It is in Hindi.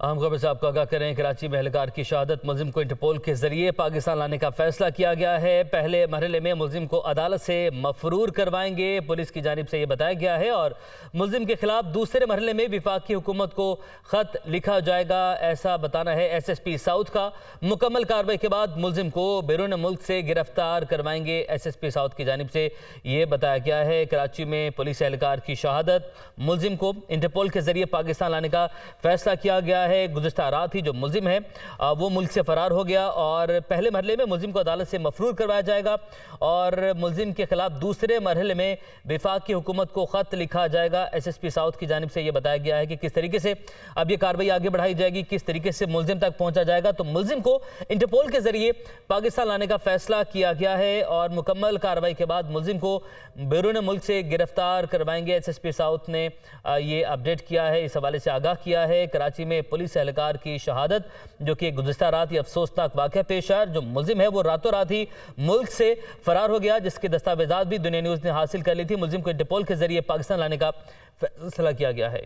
अहम खबर से आपको आगाह करें। कराची में एहलकार की शहादत मुलजिम को इंटरपोल के जरिए पाकिस्तान लाने का फैसला किया गया है। पहले मरहले में मुलजिम को अदालत से मफरूर करवाएंगे, पुलिस की जानिब से यह बताया गया है। और मुलजिम के खिलाफ दूसरे मरहले में वफाकी हुकूमत को खत लिखा जाएगा, ऐसा बताना है SSP साउथ का। मुकम्मल कार्रवाई के बाद मुलजिम को बैरून मुल्क से गिरफ्तार करवाएंगे, SSP साउथ की जानिब से यह बताया गया है। कराची में पुलिस एहलकार की शहादत, मुलजिम को इंटरपोल के जरिए पाकिस्तान लाने का फैसला किया गया है। गुज़िश्ता रात ही जो मुलजिम है वो मुल्क से फरार हो गया और पहले मरहले में मुलजिम को अदालत से मफरूर करवाया जाएगा और मुलजिम के खिलाफ दूसरे मरहले में वफाकी हुकूमत को खत लिखा जाएगा। SSP साउथ की जानिब से यह बताया गया है कि किस तरीके से अब यह कार्रवाई आगे बढ़ाई जाएगी, किस तरीके से मुलजिम तक पहुंचा जाएगा। तो मुलजिम को इंटरपोल के जरिए पाकिस्तान लाने का फैसला किया गया है और मुकम्मल कार्रवाई के बाद मुलजिम को बैरून मुल्क से गिरफ्तार करवाएंगे। SSP साउथ ने ये अपडेट किया है, इस हवाले से आगाह किया है। कराची में पुलिस एहलकार की शहादत, जो कि गुज़िश्ता रात ही अफसोसनाक वाक़या पेश आया। जो मुलजिम है वो रातों रात ही मुल्क से फरार हो गया, जिसके दस्तावेजात भी दुनिया न्यूज़ ने हासिल कर ली थी। मुलजिम को इंटरपोल के जरिए पाकिस्तान लाने का फैसला किया गया है।